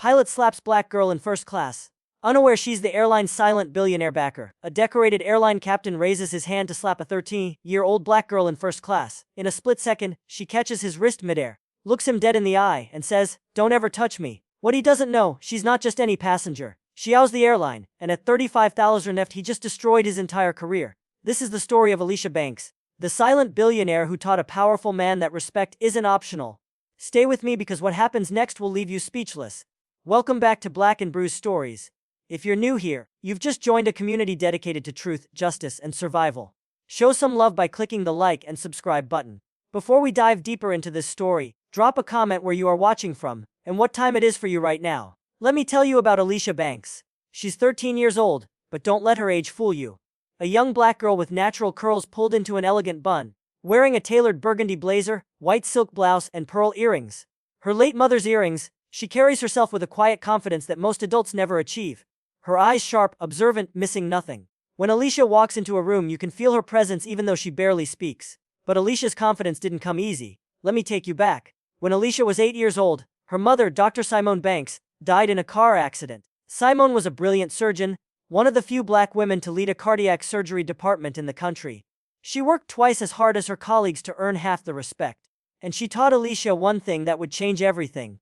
Pilot slaps black girl in first class. Unaware she's the airline's silent billionaire backer, a decorated airline captain raises his hand to slap a 13-year-old black girl in first class. In a split second, she catches his wrist midair, looks him dead in the eye, and says, "Don't ever touch me." What he doesn't know, she's not just any passenger. She owns the airline, and at 35,000 neft he just destroyed his entire career. This is the story of Alicia Banks, the silent billionaire who taught a powerful man that respect isn't optional. Stay with me because what happens next will leave you speechless. Welcome back to Black and Bruised Stories. If you're new here, you've just joined a community dedicated to truth, justice, and survival. Show some love by clicking the like and subscribe button. Before we dive deeper into this story, drop a comment where you are watching from, and what time it is for you right now. Let me tell you about Alicia Banks. She's 13 years old, but don't let her age fool you. A young black girl with natural curls pulled into an elegant bun, wearing a tailored burgundy blazer, white silk blouse, and pearl earrings. Her late mother's earrings, she carries herself with a quiet confidence that most adults never achieve. Her eyes sharp, observant, missing nothing. When Alicia walks into a room, you can feel her presence even though she barely speaks. But Alicia's confidence didn't come easy. Let me take you back. When Alicia was 8 years old, her mother, Dr. Simone Banks, died in a car accident. Simone was a brilliant surgeon, one of the few black women to lead a cardiac surgery department in the country. She worked twice as hard as her colleagues to earn half the respect. And she taught Alicia one thing that would change everything.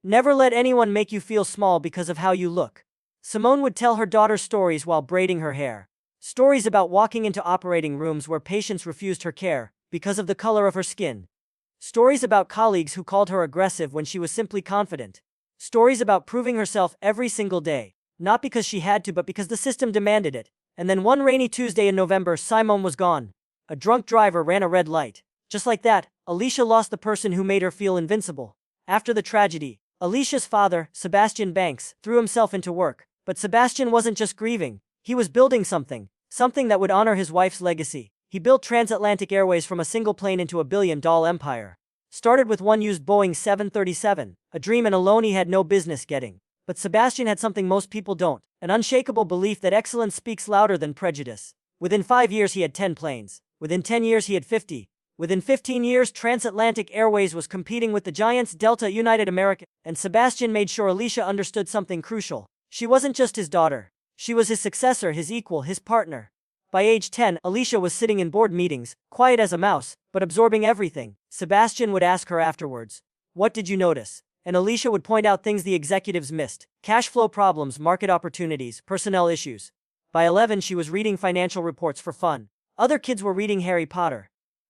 Never let anyone make you feel small because of how you look. Simone would tell her daughter stories while braiding her hair. Stories about walking into operating rooms where patients refused her care because of the color of her skin. Stories about colleagues who called her aggressive when she was simply confident. Stories about proving herself every single day, not because she had to but because the system demanded it. And then one rainy Tuesday in November, Simone was gone. A drunk driver ran a red light. Just like that, Alicia lost the person who made her feel invincible. After the tragedy, Alicia's father, Sebastian Banks, threw himself into work. But Sebastian wasn't just grieving, he was building something that would honor his wife's legacy. He built transatlantic airways from a single plane into a billion-dollar empire. Started with one used Boeing 737, a dream and a loan he had no business getting. But Sebastian had something most people don't, an unshakable belief that excellence speaks louder than prejudice. Within 5 years he had 10 planes. Within 10 years he had 50. Within 15 years, Transatlantic Airways was competing with the giants Delta, United American, and Sebastian made sure Alicia understood something crucial. She wasn't just his daughter. She was his successor, his equal, his partner. By age 10, Alicia was sitting in board meetings, quiet as a mouse, but absorbing everything. Sebastian would ask her afterwards, "What did you notice?" And Alicia would point out things the executives missed: cash flow problems, market opportunities, personnel issues. By 11, she was reading financial reports for fun. Other kids were reading Harry Potter.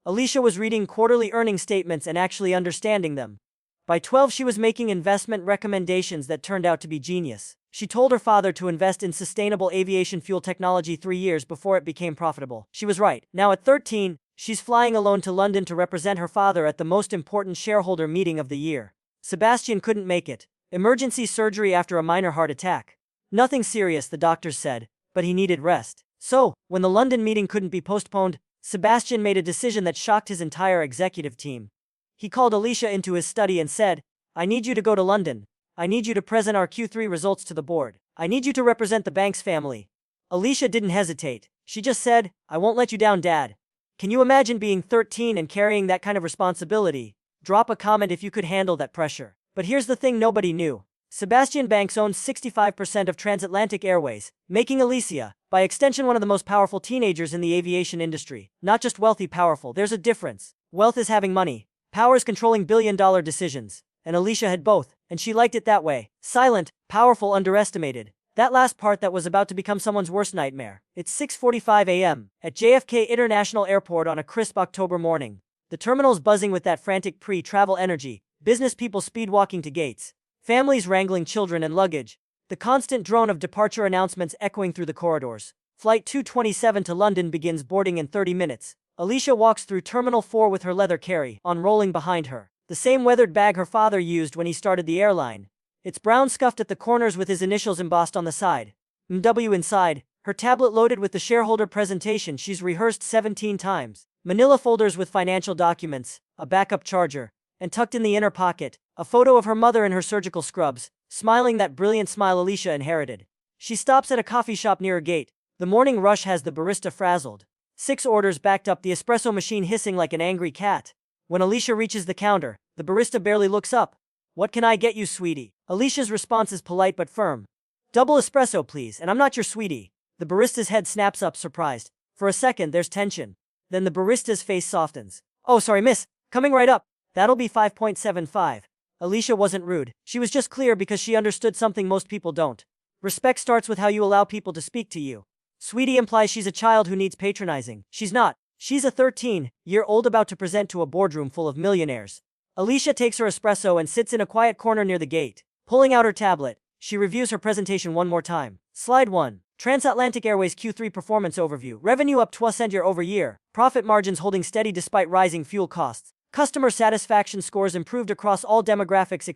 Alicia was reading quarterly earnings statements and actually understanding them. By 12, she was making investment recommendations that turned out to be genius. She told her father to invest in sustainable aviation fuel technology 3 years before it became profitable. She was right. Now at 13, she's flying alone to London to represent her father at the most important shareholder meeting of the year. Sebastian couldn't make it. Emergency surgery after a minor heart attack. Nothing serious, the doctors said, but he needed rest. So, when the London meeting couldn't be postponed, Sebastian made a decision that shocked his entire executive team. He called Alicia into his study and said, "I need you to go to London. I need you to present our Q3 results to the board. I need you to represent the Banks family." Alicia didn't hesitate. She just said, "I won't let you down, Dad." Can you imagine being 13 and carrying that kind of responsibility? Drop a comment if you could handle that pressure. But here's the thing nobody knew. Sebastian Banks owns 65% of Transatlantic Airways, making Alicia, by extension, one of the most powerful teenagers in the aviation industry. Not just wealthy, powerful. There's a difference. Wealth is having money. Power is controlling billion-dollar decisions. And Alicia had both, and she liked it that way. Silent, powerful, underestimated. That last part that was about to become someone's worst nightmare. It's 6:45 a.m. at JFK International Airport on a crisp October morning. The terminal's buzzing with that frantic pre-travel energy. Business people speed-walking to gates. Families wrangling children and luggage. The constant drone of departure announcements echoing through the corridors. Flight 227 to London begins boarding in 30 minutes. Alicia walks through Terminal 4 with her leather carry-on rolling behind her. The same weathered bag her father used when he started the airline. It's brown, scuffed at the corners with his initials embossed on the side. MW inside, her tablet loaded with the shareholder presentation she's rehearsed 17 times. Manila folders with financial documents, a backup charger, and tucked in the inner pocket, a photo of her mother in her surgical scrubs, smiling that brilliant smile Alicia inherited. She stops at a coffee shop near her gate. The morning rush has the barista frazzled. 6 orders backed up, the espresso machine hissing like an angry cat. When Alicia reaches the counter, the barista barely looks up. "What can I get you, sweetie?" Alicia's response is polite but firm. "Double espresso, please, and I'm not your sweetie." The barista's head snaps up, surprised. For a second, there's tension. Then the barista's face softens. "Oh, sorry, miss. Coming right up. That'll be 5.75. Alicia wasn't rude. She was just clear because she understood something most people don't. Respect starts with how you allow people to speak to you. Sweetie implies she's a child who needs patronizing. She's not. She's a 13-year-old about to present to a boardroom full of millionaires. Alicia takes her espresso and sits in a quiet corner near the gate. Pulling out her tablet, she reviews her presentation one more time. Slide 1. Transatlantic Airways Q3 Performance Overview. Revenue up 12% year-over-year. Profit margins holding steady despite rising fuel costs. Customer satisfaction scores improved across all demographics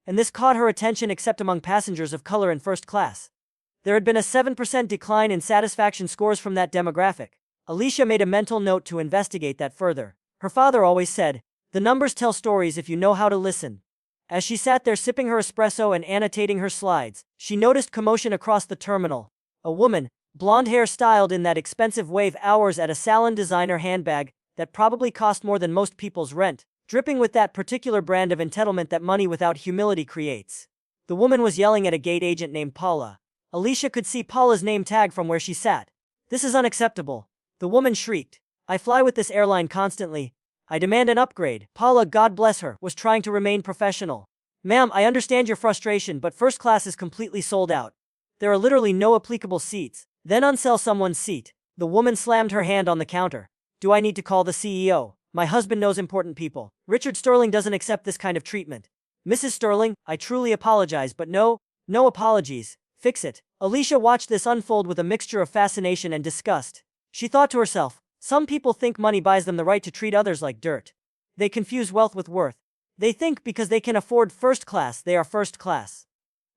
and this caught her attention except among passengers of color in first class. There had been a 7% decline in satisfaction scores from that demographic. Alicia made a mental note to investigate that further. Her father always said, "The numbers tell stories if you know how to listen." As she sat there sipping her espresso and annotating her slides, she noticed commotion across the terminal. A woman, blonde hair styled in that expensive wave hours at a salon designer handbag that probably cost more than most people's rent, dripping with that particular brand of entitlement that money without humility creates. The woman was yelling at a gate agent named Paula. Alicia could see Paula's name tag from where she sat. "This is unacceptable." The woman shrieked. "I fly with this airline constantly. I demand an upgrade." Paula, God bless her, was trying to remain professional. "Ma'am, I understand your frustration, but first class is completely sold out. There are literally no applicable seats." "Then unsell someone's seat." The woman slammed her hand on the counter. "Do I need to call the CEO? My husband knows important people. Richard Sterling doesn't accept this kind of treatment." "Mrs. Sterling, I truly apologize, but no apologies. Fix it." Alicia watched this unfold with a mixture of fascination and disgust. She thought to herself, some people think money buys them the right to treat others like dirt. They confuse wealth with worth. They think because they can afford first class, they are first class.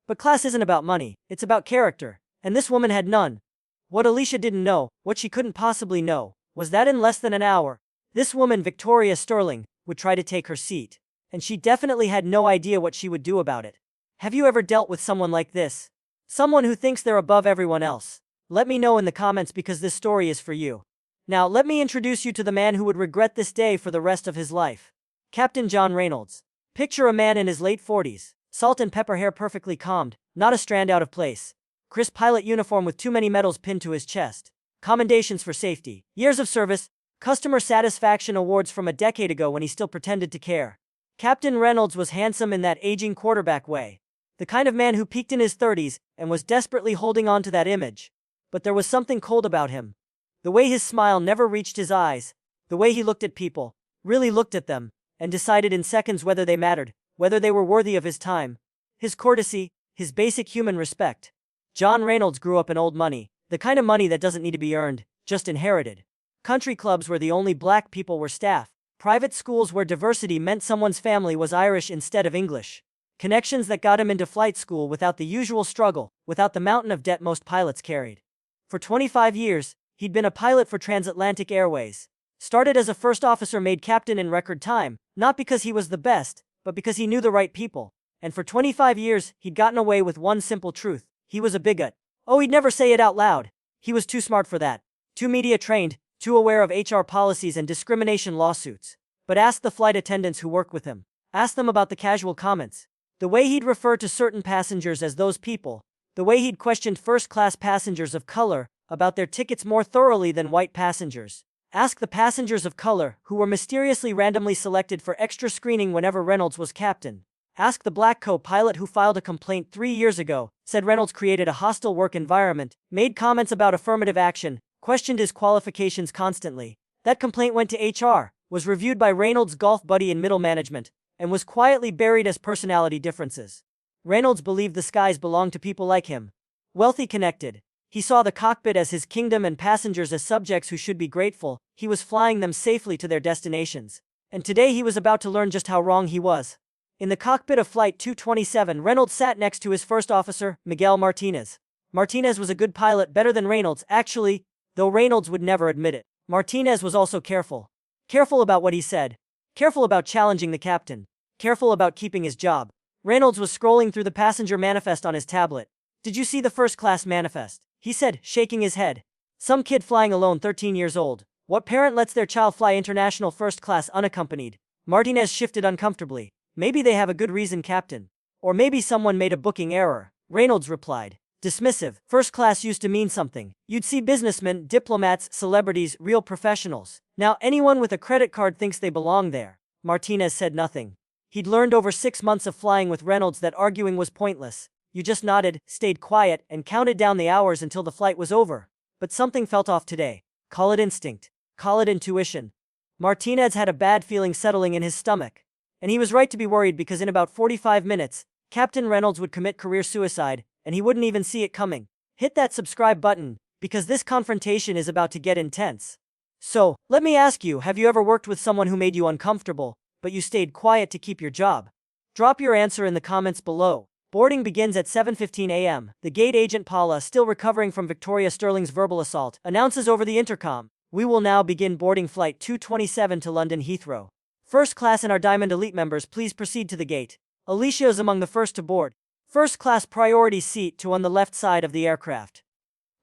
But class isn't about money, it's about character, and this woman had none. What Alicia didn't know, what she couldn't possibly know, was that in less than an hour, this woman, Victoria Sterling, would try to take her seat. And she definitely had no idea what she would do about it. Have you ever dealt with someone like this? Someone who thinks they're above everyone else? Let me know in the comments because this story is for you. Now let me introduce you to the man who would regret this day for the rest of his life. Captain John Reynolds. Picture a man in his late 40s, salt and pepper hair perfectly combed, not a strand out of place. Crisp pilot uniform with too many medals pinned to his chest. Commendations for safety, years of service, customer satisfaction awards from a decade ago when he still pretended to care. Captain Reynolds was handsome in that aging quarterback way. The kind of man who peaked in his 30s and was desperately holding on to that image. But there was something cold about him. The way his smile never reached his eyes, the way he looked at people, really looked at them, and decided in seconds whether they mattered, whether they were worthy of his time. His courtesy, his basic human respect. John Reynolds grew up in old money, the kind of money that doesn't need to be earned, just inherited. Country clubs where the only black people were staff. Private schools where diversity meant someone's family was Irish instead of English. Connections that got him into flight school without the usual struggle, without the mountain of debt most pilots carried. For 25 years, he'd been a pilot for Transatlantic Airways. Started as a first officer, made captain in record time, not because he was the best, but because he knew the right people. And for 25 years, he'd gotten away with one simple truth. He was a bigot. Oh, he'd never say it out loud. He was too smart for that. Too media trained, too aware of HR policies and discrimination lawsuits. But ask the flight attendants who work with him. Ask them about the casual comments. The way he'd refer to certain passengers as those people. The way he'd questioned first-class passengers of color about their tickets more thoroughly than white passengers. Ask the passengers of color who were mysteriously randomly selected for extra screening whenever Reynolds was captain. Ask the black co-pilot who filed a complaint 3 years ago, said Reynolds created a hostile work environment, made comments about affirmative action, questioned his qualifications constantly. That complaint went to HR, was reviewed by Reynolds' golf buddy in middle management, and was quietly buried as personality differences. Reynolds believed the skies belonged to people like him. Wealthy, connected. He saw the cockpit as his kingdom and passengers as subjects who should be grateful. He was flying them safely to their destinations. And today he was about to learn just how wrong he was. In the cockpit of Flight 227, Reynolds sat next to his first officer, Miguel Martinez. Martinez was a good pilot, better than Reynolds, actually, though Reynolds would never admit it. Martinez was also careful. Careful about what he said. Careful about challenging the captain. Careful about keeping his job. Reynolds was scrolling through the passenger manifest on his tablet. "Did you see the first-class manifest?" he said, shaking his head. "Some kid flying alone, 13 years old. What parent lets their child fly international first class unaccompanied?" Martinez shifted uncomfortably. Maybe they have a good reason, Captain. Or maybe someone made a booking error, Reynolds replied. Dismissive. First class used to mean something. You'd see businessmen, diplomats, celebrities, real professionals. Now anyone with a credit card thinks they belong there. Martinez said nothing. He'd learned over 6 months of flying with Reynolds that arguing was pointless. You just nodded, stayed quiet, and counted down the hours until the flight was over. But something felt off today. Call it instinct. Call it intuition. Martinez had a bad feeling settling in his stomach. And he was right to be worried, because in about 45 minutes, Captain Reynolds would commit career suicide, and he wouldn't even see it coming. Hit that subscribe button, because this confrontation is about to get intense. So, let me ask you, have you ever worked with someone who made you uncomfortable, but you stayed quiet to keep your job? Drop your answer in the comments below. Boarding begins at 7:15 a.m. The gate agent Paula, still recovering from Victoria Sterling's verbal assault, announces over the intercom, "We will now begin boarding flight 227 to London Heathrow. First class and our Diamond Elite members, please proceed to the gate." Alicia is among the first to board. First class priority seat 2 on the left side of the aircraft.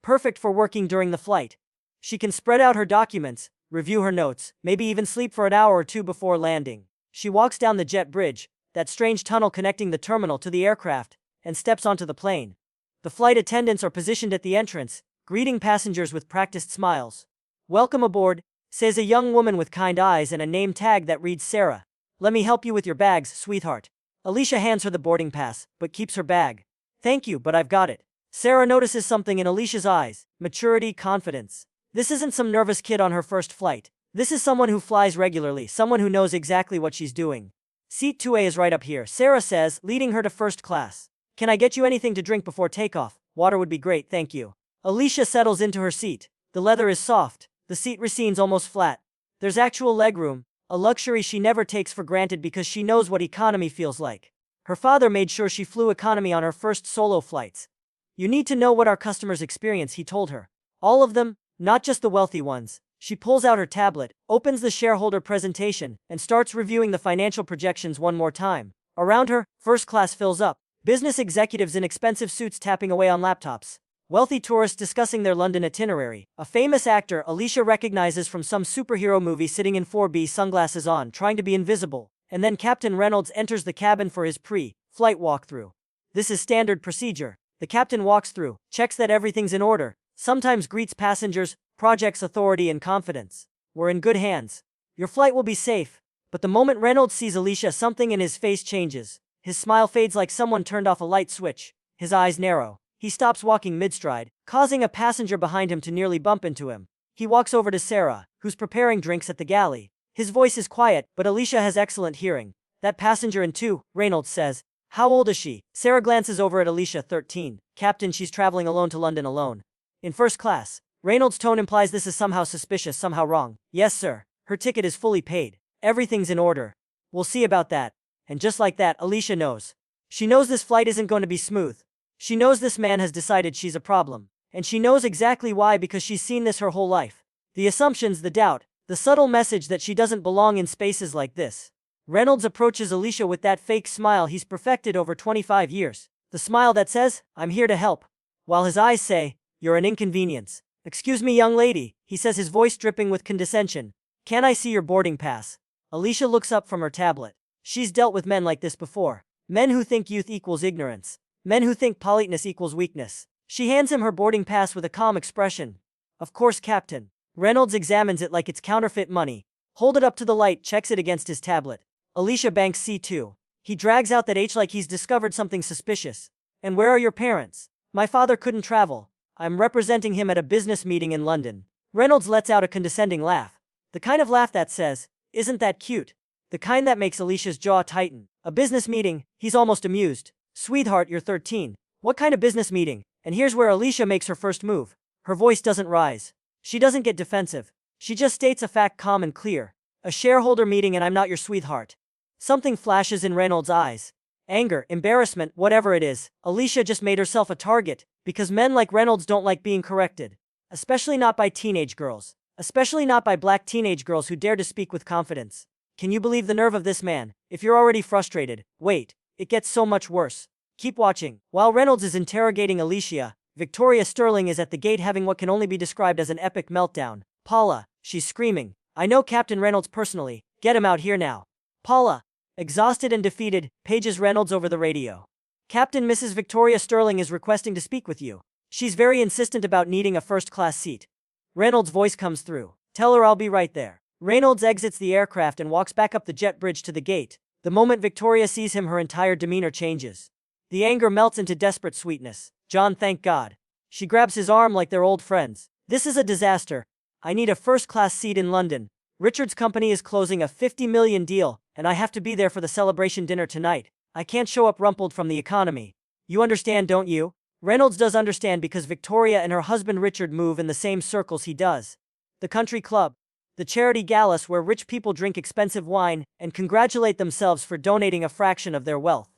Perfect for working during the flight. She can spread out her documents, review her notes, maybe even sleep for an hour or two before landing. She walks down the jet bridge, that strange tunnel connecting the terminal to the aircraft, and steps onto the plane. The flight attendants are positioned at the entrance, greeting passengers with practiced smiles. "Welcome aboard," says a young woman with kind eyes and a name tag that reads Sarah. "Let me help you with your bags, sweetheart." Alicia hands her the boarding pass, but keeps her bag. "Thank you, but I've got it." Sarah notices something in Alicia's eyes: maturity, confidence. This isn't some nervous kid on her first flight. This is someone who flies regularly, someone who knows exactly what she's doing. "Seat 2A is right up here," Sarah says, leading her to first class. "Can I get you anything to drink before takeoff? Water would be great, thank you." Alicia settles into her seat. The leather is soft. The seat reclines almost flat. There's actual legroom, a luxury she never takes for granted because she knows what economy feels like. Her father made sure she flew economy on her first solo flights. "You need to know what our customers experience," he told her. "All of them, not just the wealthy ones." She pulls out her tablet, opens the shareholder presentation, and starts reviewing the financial projections one more time. Around her, first class fills up. Business executives in expensive suits tapping away on laptops. Wealthy tourists discussing their London itinerary. A famous actor Alicia recognizes from some superhero movie sitting in 4B, sunglasses on, trying to be invisible. And then Captain Reynolds enters the cabin for his pre-flight walkthrough. This is standard procedure. The captain walks through, checks that everything's in order, sometimes greets passengers, projects authority and confidence. "We're in good hands. Your flight will be safe." But the moment Reynolds sees Alicia, something in his face changes. His smile fades like someone turned off a light switch. His eyes narrow. He stops walking mid-stride, causing a passenger behind him to nearly bump into him. He walks over to Sarah, who's preparing drinks at the galley. His voice is quiet, but Alicia has excellent hearing. "That passenger in 2, Reynolds says. "How old is she?" Sarah glances over at Alicia. 13. "Captain, she's traveling alone to London alone. In first class." Reynolds' tone implies this is somehow suspicious, somehow wrong. "Yes, sir. Her ticket is fully paid. Everything's in order. We'll see about that." And just like that, Alicia knows. She knows this flight isn't going to be smooth. She knows this man has decided she's a problem. And she knows exactly why, because she's seen this her whole life. The assumptions, the doubt, the subtle message that she doesn't belong in spaces like this. Reynolds approaches Alicia with that fake smile he's perfected over 25 years. The smile that says, "I'm here to help," while his eyes say, "You're an inconvenience." "Excuse me, young lady," he says, his voice dripping with condescension. "Can I see your boarding pass?" Alicia looks up from her tablet. She's dealt with men like this before. Men who think youth equals ignorance. Men who think politeness equals weakness. She hands him her boarding pass with a calm expression. "Of course, Captain." Reynolds examines it like it's counterfeit money. Hold it up to the light, checks it against his tablet. Alicia banks C2. He drags out that H like he's discovered something suspicious. "And where are your parents?" "My father couldn't travel. I'm representing him at a business meeting in London." Reynolds lets out a condescending laugh. The kind of laugh that says, "Isn't that cute?" The kind that makes Alicia's jaw tighten. A business meeting, he's almost amused. "Sweetheart, you're 13. What kind of business meeting?" And here's where Alicia makes her first move. Her voice doesn't rise. She doesn't get defensive. She just states a fact, calm and clear. "A shareholder meeting, and I'm not your sweetheart." Something flashes in Reynolds' eyes. Anger, embarrassment, whatever it is. Alicia just made herself a target, because men like Reynolds don't like being corrected. Especially not by teenage girls. Especially not by black teenage girls who dare to speak with confidence. Can you believe the nerve of this man? If you're already frustrated, wait. It gets so much worse. Keep watching. While Reynolds is interrogating Alicia, Victoria Sterling is at the gate having what can only be described as an epic meltdown. "Paula," she's screaming. "I know Captain Reynolds personally. Get him out here now." "Paula." Exhausted and defeated, pages Reynolds over the radio. Captain, Mrs. Victoria Sterling is requesting to speak with you. She's very insistent about needing a first-class seat. Reynolds' voice comes through. Tell her I'll be right there. Reynolds exits the aircraft and walks back up the jet bridge to the gate. The moment Victoria sees him, her entire demeanor changes. The anger melts into desperate sweetness. John, thank God. She grabs his arm like they're old friends. This is a disaster. I need a first-class seat in London. Richard's company is closing a $50 million deal, and I have to be there for the celebration dinner tonight. I can't show up rumpled from the economy. You understand, don't you? Reynolds does understand because Victoria and her husband Richard move in the same circles he does. The country club. The charity galas where rich people drink expensive wine and congratulate themselves for donating a fraction of their wealth.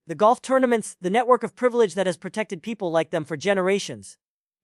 The golf tournaments, the network of privilege that has protected people like them for generations.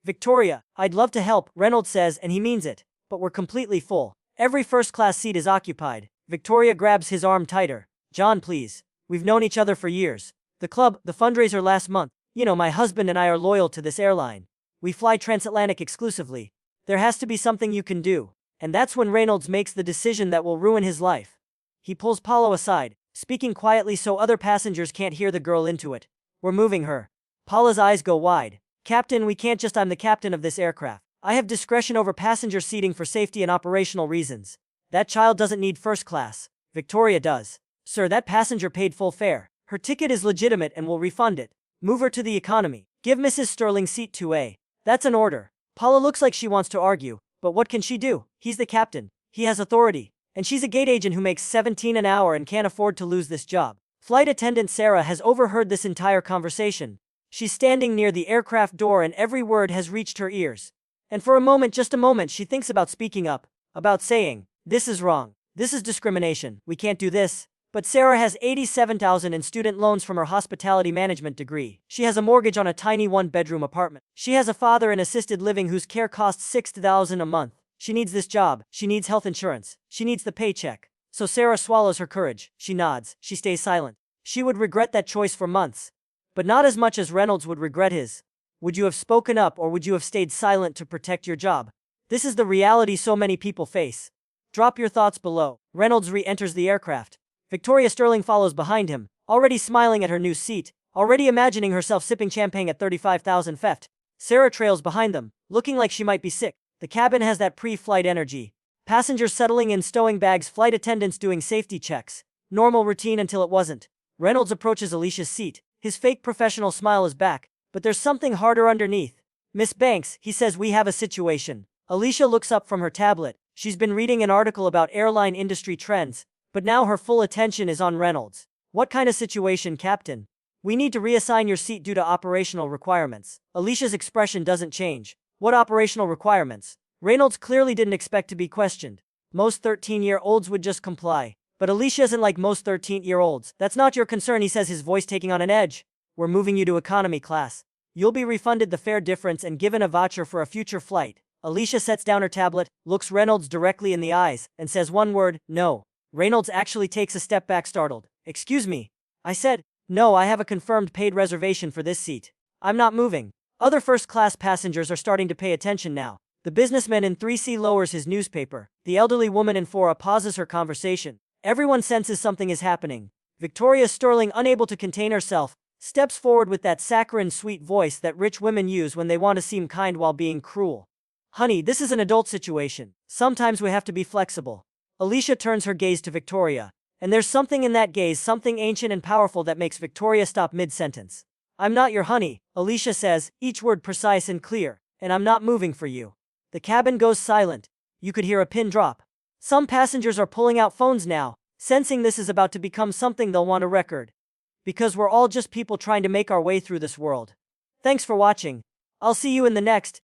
Victoria, I'd love to help, Reynolds says, and he means it, but we're completely full. Every first-class seat is occupied. Victoria grabs his arm tighter. John, please. We've known each other for years. The club, the fundraiser last month. You know, my husband and I are loyal to this airline. We fly transatlantic exclusively. There has to be something you can do. And that's when Reynolds makes the decision that will ruin his life. He pulls Paulo aside, speaking quietly so other passengers can't hear the girl into it. We're moving her. Paula's eyes go wide. Captain, we can't just. I'm the captain of this aircraft. I have discretion over passenger seating for safety and operational reasons. That child doesn't need first class. Victoria does. Sir, that passenger paid full fare. Her ticket is legitimate and we'll refund it. Move her to the economy. Give Mrs. Sterling seat 2A. That's an order. Paula looks like she wants to argue, but what can she do? He's the captain. He has authority. And she's a gate agent who makes $17 an hour and can't afford to lose this job. Flight attendant Sarah has overheard this entire conversation. She's standing near the aircraft door and every word has reached her ears. And for a moment, just a moment, she thinks about speaking up, about saying, this is wrong. This is discrimination. We can't do this. But Sarah has $87,000 in student loans from her hospitality management degree. She has a mortgage on a tiny one-bedroom apartment. She has a father in assisted living whose care costs $6,000 a month. She needs this job. She needs health insurance. She needs the paycheck. So Sarah swallows her courage. She nods. She stays silent. She would regret that choice for months. But not as much as Reynolds would regret his. Would you have spoken up or would you have stayed silent to protect your job? This is the reality so many people face. Drop your thoughts below. Reynolds re-enters the aircraft. Victoria Sterling follows behind him, already smiling at her new seat, already imagining herself sipping champagne at 35,000 feet. Sarah trails behind them, looking like she might be sick. The cabin has that pre-flight energy. Passengers settling in, stowing bags, flight attendants doing safety checks. Normal routine until it wasn't. Reynolds approaches Alicia's seat. His fake professional smile is back, but there's something harder underneath. Miss Banks, he says, we have a situation. Alicia looks up from her tablet. She's been reading an article about airline industry trends, but now her full attention is on Reynolds. What kind of situation, Captain? We need to reassign your seat due to operational requirements. Alicia's expression doesn't change. What operational requirements? Reynolds clearly didn't expect to be questioned. Most 13-year-olds would just comply. But Alicia isn't like most 13-year-olds. That's not your concern, he says, his voice taking on an edge. We're moving you to economy class. You'll be refunded the fare difference and given a voucher for a future flight. Alicia sets down her tablet, looks Reynolds directly in the eyes, and says one word, no. Reynolds actually takes a step back, startled. Excuse me. I said, no, I have a confirmed paid reservation for this seat. I'm not moving. Other first-class passengers are starting to pay attention now. The businessman in 3C lowers his newspaper. The elderly woman in 4A pauses her conversation. Everyone senses something is happening. Victoria Sterling, unable to contain herself, steps forward with that saccharine sweet voice that rich women use when they want to seem kind while being cruel. Honey, this is an adult situation. Sometimes we have to be flexible. Alicia turns her gaze to Victoria, and there's something in that gaze, something ancient and powerful that makes Victoria stop mid-sentence. I'm not your honey, Alicia says, each word precise and clear, and I'm not moving for you. The cabin goes silent. You could hear a pin drop. Some passengers are pulling out phones now, sensing this is about to become something they'll want to record. Because we're all just people trying to make our way through this world. Thanks for watching. I'll see you in the next.